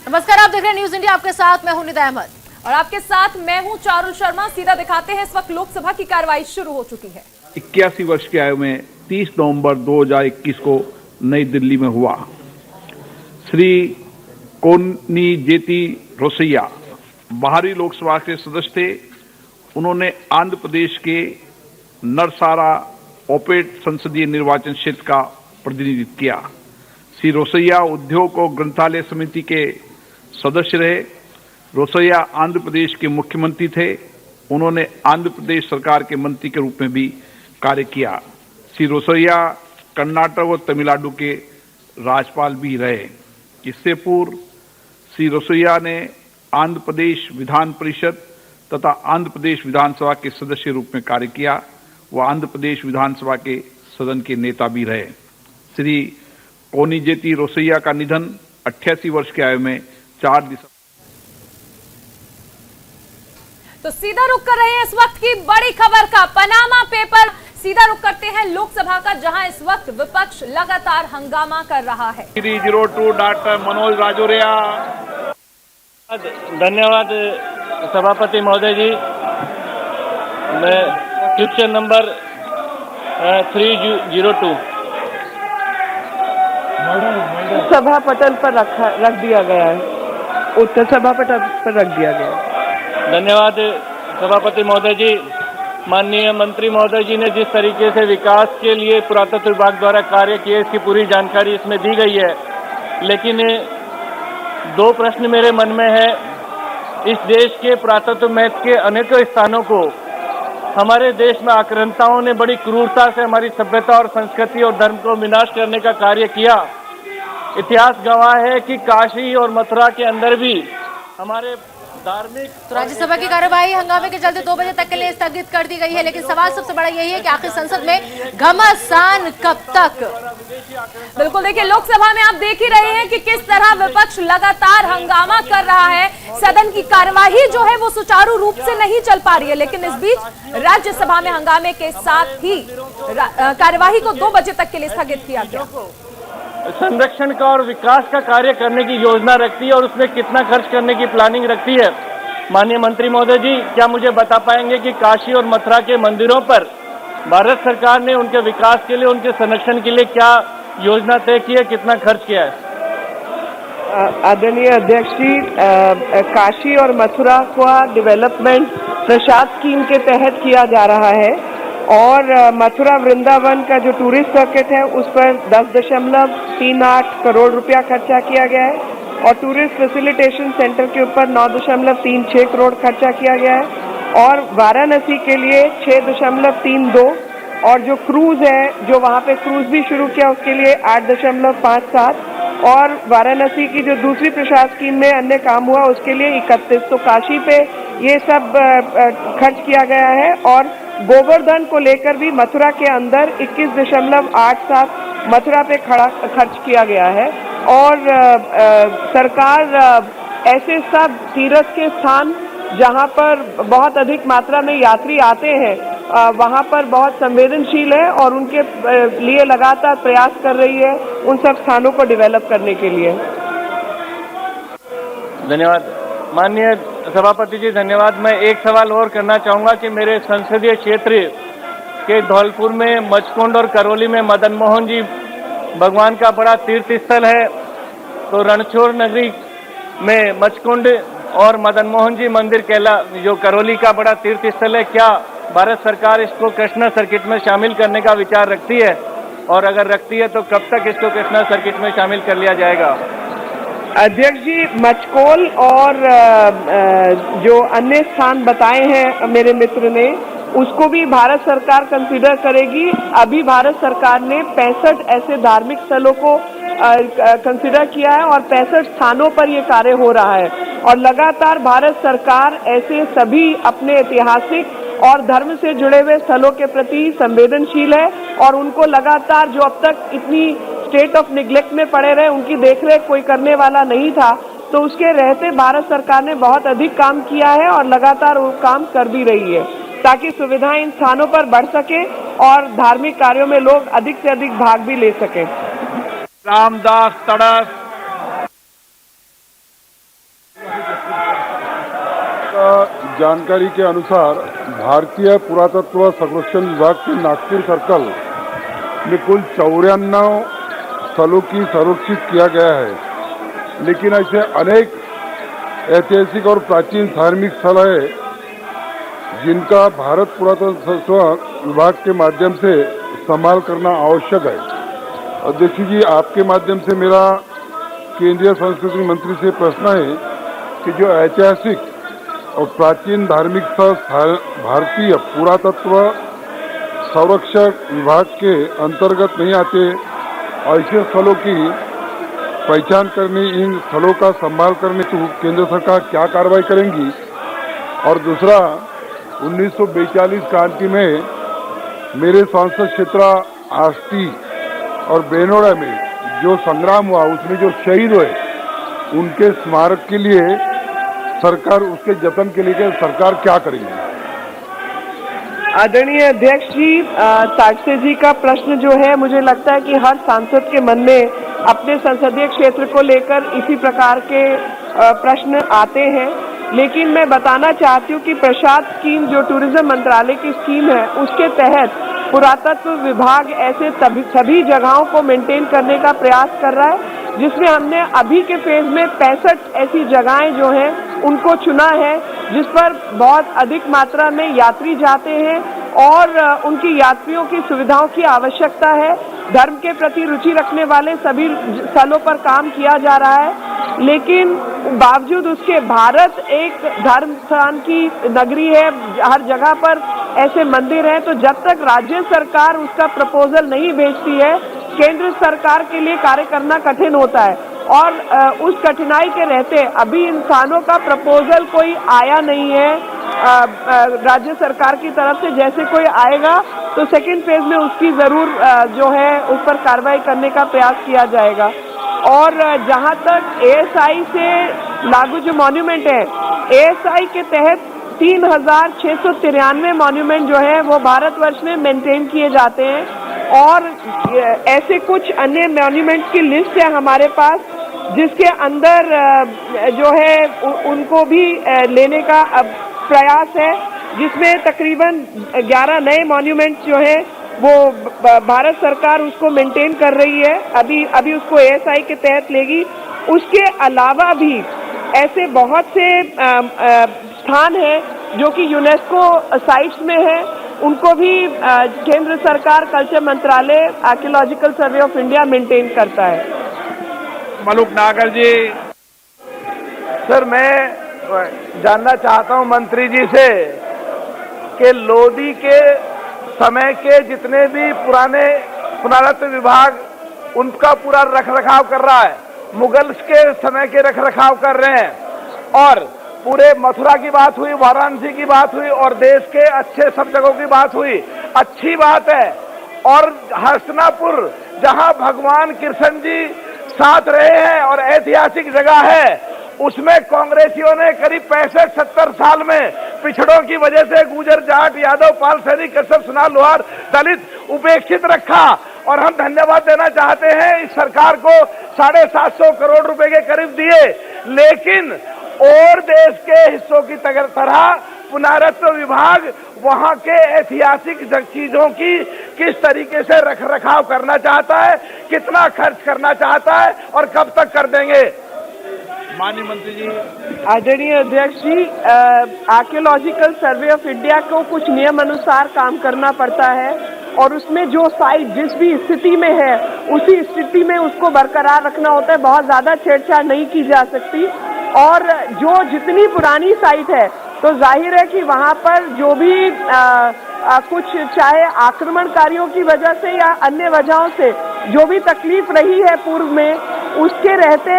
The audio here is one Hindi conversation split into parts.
नमस्कार, आप देख रहे हैं न्यूज इंडिया। आपके साथ मैं हूं निदा अहमद और आपके साथ मैं हूं चारुल शर्मा। सीधा दिखाते हैं, इस वक्त लोकसभा की कार्रवाई शुरू हो चुकी है। 81 वर्ष की आयु में 30 नवंबर 2021 को नई दिल्ली में हुआ। श्री कोनिजेती रोसैया बाहरी लोकसभा के सदस्य थे। उन्होंने आंध्र प्रदेश के नरसारा ओपेट संसदीय निर्वाचन क्षेत्र का प्रतिनिधित्व किया। श्री रोसैया उद्योग और ग्रंथालय समिति के सदस्य रहे। रोसैया आंध्र प्रदेश के मुख्यमंत्री थे। उन्होंने आंध्र प्रदेश सरकार के मंत्री के रूप में भी कार्य किया। श्री रोसैया कर्नाटक और तमिलनाडु के राज्यपाल भी रहे। इससे पूर्व श्री रोसैया ने आंध्र प्रदेश विधान परिषद तथा आंध्र प्रदेश विधानसभा के सदस्य के रूप में कार्य किया। वह आंध्र प्रदेश विधानसभा के सदन के नेता भी रहे। श्री कोनिजेती रोसैया का निधन 88 वर्ष की आयु में 4 दिसंबर। तो सीधा रुख कर रहे हैं इस वक्त की बड़ी खबर का, पनामा पेपर। सीधा रुख करते हैं लोकसभा का, जहां इस वक्त विपक्ष लगातार हंगामा कर रहा है। 302 डॉक्टर मनोज राजौरिया। धन्यवाद सभापति महोदय जी। मैं क्वेश्चन नंबर 302 सभा पटल पर रख दिया गया है। उत्तर सभा पटल पर रख दिया गया है। धन्यवाद सभापति महोदय जी। माननीय मंत्री महोदय जी ने जिस तरीके से विकास के लिए पुरातत्व विभाग द्वारा कार्य किए, इसकी पूरी जानकारी इसमें दी गई है। लेकिन 2 प्रश्न मेरे मन में है। इस देश के पुरातत्व महत्व के अनेकों स्थानों को हमारे देश में आक्रांताओं ने बड़ी क्रूरता से हमारी सभ्यता और संस्कृति और धर्म को विनाश करने का कार्य किया। इतिहास गवाह है कि काशी और मथुरा के अंदर भी हमारे धार्मिक। तो राज्यसभा की कार्यवाही हंगामे के चलते 2 बजे तक के लिए स्थगित कर दी गई है। लेकिन सवाल सबसे बड़ा यही है कि आखिर संसद में घमासान कब तक। बिल्कुल, देखिए लोकसभा में आप देख ही रहे हैं कि किस तरह विपक्ष लगातार हंगामा कर रहा है। सदन की कार्यवाही जो है वो सुचारू रूप से नहीं चल पा रही है। लेकिन इस बीच राज्यसभा में हंगामे के साथ ही कार्यवाही को 2 बजे तक के लिए स्थगित किया गया। संरक्षण का और विकास का कार्य करने की योजना रखती है और उसमें कितना खर्च करने की प्लानिंग रखती है। माननीय मंत्री महोदय जी, क्या मुझे बता पाएंगे कि काशी और मथुरा के मंदिरों पर भारत सरकार ने उनके विकास के लिए, उनके संरक्षण के लिए क्या योजना तय की है, कितना खर्च किया है? आदरणीय अध्यक्ष जी, काशी और मथुरा का डेवलपमेंट प्रसाद स्कीम के तहत किया जा रहा है और मथुरा वृंदावन का जो टूरिस्ट सर्किट है उस पर 10.38 करोड़ रुपया खर्चा किया गया है और टूरिस्ट फैसिलिटेशन सेंटर के ऊपर 9.36 करोड़ खर्चा किया गया है और वाराणसी के लिए 6.32 और जो क्रूज है, जो वहाँ पे क्रूज भी शुरू किया, उसके लिए 8.57 और वाराणसी की जो दूसरी प्रसाद स्कीम में अन्य काम हुआ उसके लिए 31। तो काशी पे ये सब खर्च किया गया है और गोवर्धन को लेकर भी मथुरा के अंदर 21.87 मथुरा पे खर्च किया गया है और सरकार ऐसे सब तीर्थ के स्थान जहां पर बहुत अधिक मात्रा में यात्री आते हैं वहां पर बहुत संवेदनशील है और उनके लिए लगातार प्रयास कर रही है उन सब स्थानों को डेवलप करने के लिए। धन्यवाद माननीय सभापति जी, धन्यवाद। मैं एक सवाल और करना चाहूंगा कि मेरे संसदीय क्षेत्र के धौलपुर में मचकुंड और करौली में मदन मोहन जी भगवान का बड़ा तीर्थ स्थल है। तो रणछोड़ नगरी में मचकुंड और मदन मोहन जी मंदिर जो करौली का बड़ा तीर्थ स्थल है, क्या भारत सरकार इसको कृष्णा सर्किट में शामिल करने का विचार रखती है? और अगर रखती है तो कब तक इसको कृष्णा सर्किट में शामिल कर लिया जाएगा? अध्यक्ष जी, मचकोल और जो अन्य स्थान बताए हैं मेरे मित्र ने, उसको भी भारत सरकार कंसीडर करेगी। अभी भारत सरकार ने 65 ऐसे धार्मिक स्थलों को कंसीडर किया है और 65 स्थानों पर ये कार्य हो रहा है और लगातार भारत सरकार ऐसे सभी अपने ऐतिहासिक और धर्म से जुड़े हुए स्थलों के प्रति संवेदनशील है और उनको लगातार, जो अब तक इतनी स्टेट ऑफ निग्लेक्ट में पड़े रहे, उनकी देखरेख कोई करने वाला नहीं था, तो उसके रहते भारत सरकार ने बहुत अधिक काम किया है और लगातार वो काम कर भी रही है ताकि सुविधाएं इन स्थानों पर बढ़ सके और धार्मिक कार्यों में लोग अधिक से अधिक भाग भी ले सकें। रामदास तड़स। जानकारी के अनुसार भारतीय पुरातत्व संरक्षण विभाग के नागपुर सर्कल में कुल 94 स्थलों की संरक्षित किया गया है, लेकिन ऐसे अनेक ऐतिहासिक और प्राचीन धार्मिक स्थल है जिनका भारत पुरातत्व विभाग के माध्यम से संभाल करना आवश्यक है। अध्यक्ष जी, आपके माध्यम से मेरा केंद्रीय संस्कृति मंत्री से प्रश्न है कि जो ऐतिहासिक और प्राचीन धार्मिक स्थल भारतीय पुरातत्व संरक्षक विभाग के अंतर्गत नहीं आते, ऐसे स्थलों की पहचान करने, इन स्थलों का संभाल करने तो केंद्र सरकार क्या कार्रवाई करेंगी? और दूसरा, 1942 क्रांति में मेरे सांसद क्षेत्र आष्टी और बेनोड़ा में जो संग्राम हुआ, उसमें जो शहीद हुए, उनके स्मारक के लिए सरकार, उसके जतन के लिए सरकार क्या करेगी? आदरणीय अध्यक्ष जी, ताजसे जी का प्रश्न जो है, मुझे लगता है कि हर सांसद के मन में अपने संसदीय क्षेत्र को लेकर इसी प्रकार के प्रश्न आते हैं। लेकिन मैं बताना चाहती हूँ कि प्रसाद स्कीम जो टूरिज्म मंत्रालय की स्कीम है, उसके तहत पुरातत्व विभाग ऐसे सभी जगहों को मेंटेन करने का प्रयास कर रहा है, जिसमें हमने अभी के फेज में 65 ऐसी जगहें जो हैं उनको चुना है, जिस पर बहुत अधिक मात्रा में यात्री जाते हैं और उनकी यात्रियों की सुविधाओं की आवश्यकता है। धर्म के प्रति रुचि रखने वाले सभी स्थलों पर काम किया जा रहा है, लेकिन बावजूद उसके भारत एक धर्म स्थान की नगरी है, हर जगह पर ऐसे मंदिर हैं, तो जब तक राज्य सरकार उसका प्रपोजल नहीं भेजती है, केंद्र सरकार के लिए कार्य करना कठिन होता है। और उस कठिनाई के रहते अभी इन स्थानों का प्रपोजल कोई आया नहीं है राज्य सरकार की तरफ से। जैसे कोई आएगा तो सेकेंड फेज में उसकी जरूर जो है उस पर कार्रवाई करने का प्रयास किया जाएगा। और जहां तक एएसआई से लागू जो मॉन्यूमेंट है, एएसआई के तहत 3693 मॉन्यूमेंट जो है वो भारतवर्ष में मेंटेन किए जाते हैं, और ऐसे कुछ अन्य मॉन्यूमेंट की लिस्ट है हमारे पास, जिसके अंदर जो है उनको भी लेने का प्रयास है, जिसमें तकरीबन 11 नए मॉन्यूमेंट जो है वो भारत सरकार उसको मेंटेन कर रही है, अभी उसको एएसआई के तहत लेगी। उसके अलावा भी ऐसे बहुत से स्थान हैं जो कि यूनेस्को साइट्स में है, उनको भी केंद्र सरकार कल्चर मंत्रालय archaeological survey of India maintain करता है। मलूक नागर जी। सर, मैं जानना चाहता हूं मंत्री जी से कि लोधी के समय के जितने भी पुरातत्व विभाग उनका पूरा रखरखाव कर रहा है, मुगल के समय के रखरखाव कर रहे हैं, और पूरे मथुरा की बात हुई, वाराणसी की बात हुई, और देश के अच्छे सब जगहों की बात हुई, अच्छी बात है। और हस्तिनापुर जहां भगवान कृष्ण जी साथ रहे हैं और ऐतिहासिक जगह है, उसमें कांग्रेसियों ने करीब 65-70 साल में पिछड़ों की वजह से गुजर, जाट, यादव, पाल, सैनिक, कश्यप, सुनार, लोहार, दलित उपेक्षित रखा। और हम धन्यवाद देना चाहते हैं इस सरकार को, 750 करोड़ रुपए के करीब दिए, लेकिन और देश के हिस्सों की तरह पुरातत्व विभाग वहां के ऐतिहासिक चीजों की किस तरीके से रखरखाव करना चाहता है, कितना खर्च करना चाहता है और कब तक कर देंगे? माननीय मंत्री जी। आदरणीय अध्यक्ष जी, आर्कियोलॉजिकल सर्वे ऑफ इंडिया को कुछ नियम अनुसार काम करना पड़ता है, और उसमें जो साइट जिस भी स्थिति में है उसी स्थिति में उसको बरकरार रखना होता है, बहुत ज्यादा छेड़छाड़ नहीं की जा सकती। और जो जितनी पुरानी साइट है तो जाहिर है कि वहां पर जो भी कुछ चाहे आक्रमणकारियों की वजह से या अन्य वजहों से जो भी तकलीफ रही है पूर्व में, उसके रहते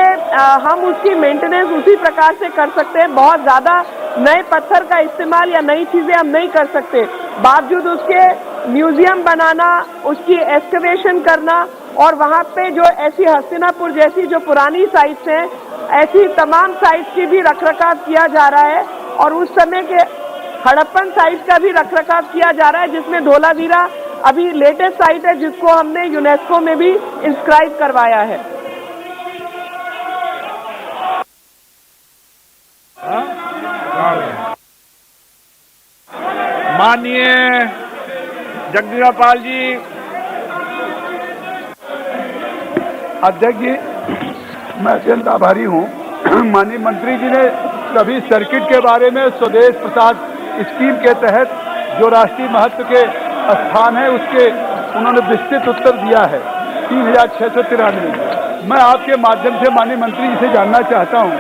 हम उसकी मेंटेनेंस उसी प्रकार से कर सकते हैं। बहुत ज्यादा नए पत्थर का इस्तेमाल या नई चीजें हम नहीं कर सकते, बावजूद उसके म्यूजियम बनाना, उसकी एक्सकवेशन करना, और वहां पे जो ऐसी हस्तिनापुर जैसी जो पुरानी साइट्स हैं, ऐसी तमाम साइट्स की भी रखरखाव किया जा रहा है। और उस समय के हड़प्पन साइट्स का भी रखरखाव किया जा रहा है, जिसमें धोलावीरा अभी लेटेस्ट साइट है जिसको हमने यूनेस्को में भी इंस्क्राइब करवाया है। माननीय जगदीश पाल जी। अध्यक्ष जी, मैं अत्यंत आभारी हूँ। माननीय मंत्री जी ने सभी सर्किट के बारे में स्वदेश प्रसाद स्कीम के तहत जो राष्ट्रीय महत्व के स्थान है उसके उन्होंने विस्तृत उत्तर दिया है 3693। मैं आपके माध्यम से माननीय मंत्री जी से जानना चाहता हूँ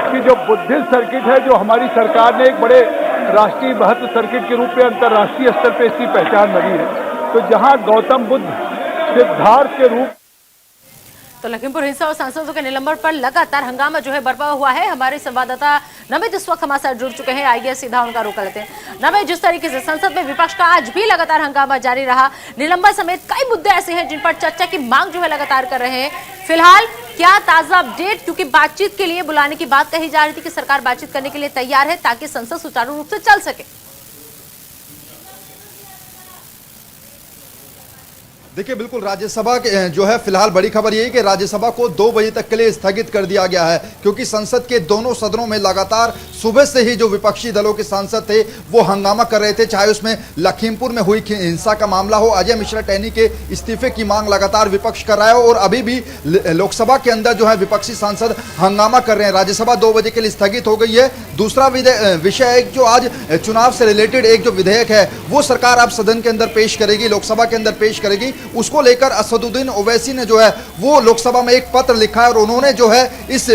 कि जो बुद्धिस्ट सर्किट है, जो हमारी सरकार ने एक बड़े राष्ट्रीय महत्व सर्किट के रूप में अंतर्राष्ट्रीय स्तर पर इसकी पहचान बनी है, तो जहाँ गौतम बुद्ध सिद्धार्थ के रूप तो लखीमपुर हिंसा और सांसदों के निलंबन पर लगातार हंगामा जो है बरपा हुआ है। हमारे संवाददाता नमित इस वक्त हमारे साथ जुड़ चुके हैं। आइए सीधा उनका रुख कर लेते हैं। नमित, जिस तरीके से संसद में विपक्ष का आज भी लगातार हंगामा जारी रहा, निलंबन समेत कई मुद्दे ऐसे हैं जिन पर चर्चा की मांग जो है लगातार कर रहे हैं। फिलहाल क्या ताजा अपडेट, क्योंकि बातचीत के लिए बुलाने की बात कही जा रही थी कि सरकार बातचीत करने के लिए तैयार है ताकि संसद सुचारू रूप से चल सके। देखिए, बिल्कुल राज्यसभा के जो है फिलहाल बड़ी खबर यही कि राज्यसभा को 2 बजे तक के लिए स्थगित कर दिया गया है, क्योंकि संसद के दोनों सदनों में लगातार सुबह से ही जो विपक्षी दलों के सांसद थे वो हंगामा कर रहे थे। चाहे उसमें लखीमपुर में हुई हिंसा का मामला हो, अजय मिश्रा टैनी के इस्तीफे की मांग लगातार विपक्ष कर रहा है, और अभी भी लोकसभा के अंदर जो है विपक्षी सांसद हंगामा कर रहे हैं। राज्यसभा 2 बजे के लिए स्थगित हो गई है। दूसरा विषय जो आज चुनाव से रिलेटेड एक जो विधेयक है वो सरकार अब सदन के अंदर पेश करेगी, लोकसभा के अंदर पेश करेगी। उसको लेकर असदुद्दीन ओवैसी ने जो है वो लोकसभा में एक पत्र लिखा है और उन्होंने जो है इस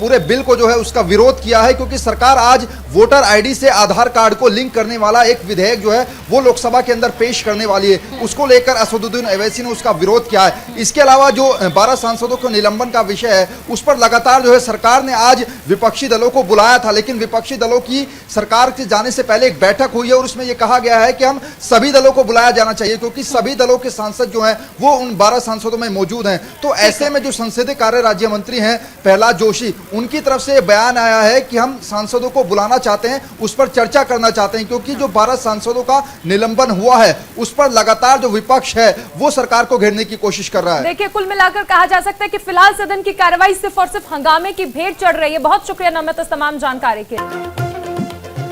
पूरे बिल को जो है उसका विरोध किया है, क्योंकि सरकार आज वोटर आईडी से आधार कार्ड को लिंक करने वाला एक विधेयक जो है वो लोकसभा के अंदर पेश करने वाली है। उसको लेकर असदुद्दीन ओवैसी ने उसका विरोध किया है। इसके अलावा जो 12 सांसदों के निलंबन का विषय है उस पर लगातार जो है सरकार ने आज विपक्षी दलों को बुलाया था, लेकिन विपक्षी दलों की सरकार के जाने से पहले एक बैठक हुई है और उसमें यह कहा गया है कि हम सभी दलों को बुलाया जाना चाहिए, क्योंकि सभी दलों के सांसद जो हैं वो उन 12 सांसदों में मौजूद हैं। तो ऐसे में जो संसदीय कार्य राज्य मंत्री हैं प्रहलाद जोशी, उनकी तरफ से बयान आया है कि हम सांसदों को बुलाना चाहते हैं, उस पर चर्चा करना चाहते हैं, क्योंकि जो 12 सांसदों का निलंबन हुआ है उस पर लगातार जो विपक्ष है वो सरकार को घेरने की कोशिश कर रहा है। देखिए, कुल मिलाकर कहा जा सकता है कि फिलहाल सदन की कार्रवाई सिर्फ और सिर्फ हंगामे की भेंट चढ़ रही है। बहुत शुक्रिया नमित इस तमाम जानकारी के लिए।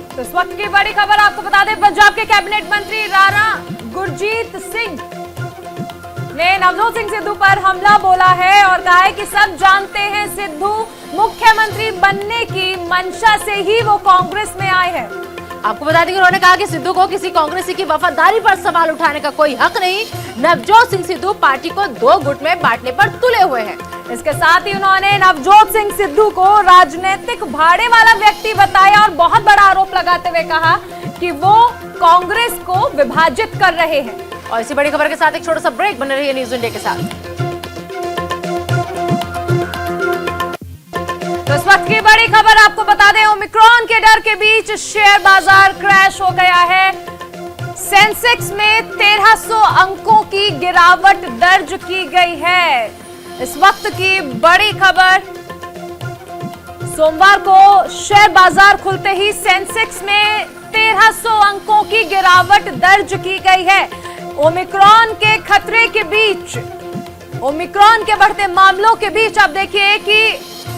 तो इस वक्त की बड़ी खबर आपको बता दें, पंजाब के कैबिनेट मंत्री राणा गुरजीत सिंह ने नवजोत सिंह सिद्धू पर हमला बोला है और कहा है कि सब जानते हैं सिद्धू मुख्यमंत्री बनने की मंशा से ही वो कांग्रेस में आए हैं। आपको बता दें कि उन्होंने कहा कि सिद्धू को किसी कांग्रेसी की वफादारी पर सवाल उठाने का कोई हक नहीं। नवजोत सिंह सिद्धू पार्टी को 2 गुट में बांटने पर तुले हुए हैं। इसके साथ ही उन्होंने नवजोत सिंह सिद्धू को राजनीतिक भाड़े वाला व्यक्ति बताया और बहुत बड़ा आरोप लगाते हुए कहा कि वो कांग्रेस को विभाजित कर रहे हैं। और इसी बड़ी खबर के साथ एक छोटा सा ब्रेक, बने रहिए न्यूज़ इंडिया के साथ। तो इस वक्त की बड़ी खबर आपको बता दें, ओमिक्रॉन के डर के बीच शेयर बाजार क्रैश हो गया है। सेंसेक्स में 1300 अंकों की गिरावट दर्ज की गई है। इस वक्त की बड़ी खबर, सोमवार को शेयर बाजार खुलते ही सेंसेक्स में 1300 अंकों की गिरावट दर्ज की गई है। ओमिक्रॉन के खतरे के बीच, ओमिक्रॉन के बढ़ते मामलों के बीच आप देखिए कि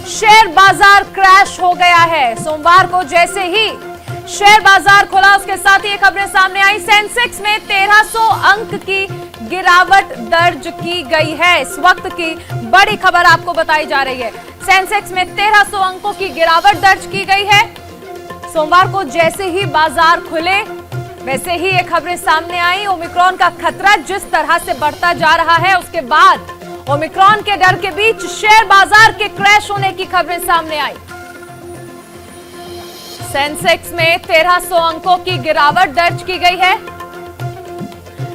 शेयर बाजार क्रैश हो गया है। सोमवार को जैसे ही शेयर बाजार खुला उसके साथ ही ये खबरें सामने आई। सेंसेक्स में 1300 अंक की गिरावट दर्ज की गई है। इस वक्त की बड़ी खबर आपको बताई जा रही है, सेंसेक्स में 1300 अंकों की गिरावट दर्ज की गई है। सोमवार को जैसे ही बाजार खुले वैसे ही ये खबरें सामने आई। ओमिक्रॉन का खतरा जिस तरह से बढ़ता जा रहा है उसके बाद ओमिक्रॉन के डर के बीच शेयर बाजार के क्रैश होने की खबरें सामने आई। सेंसेक्स में 1300 अंकों की गिरावट दर्ज की गई है।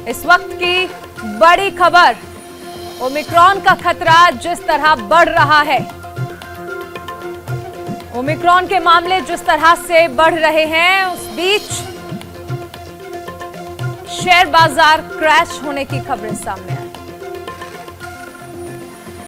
इस वक्त की बड़ी खबर, ओमिक्रॉन का खतरा जिस तरह बढ़ रहा है, ओमिक्रॉन के मामले जिस तरह से बढ़ रहे हैं उस बीच शेयर बाजार क्रैश होने की खबरें सामने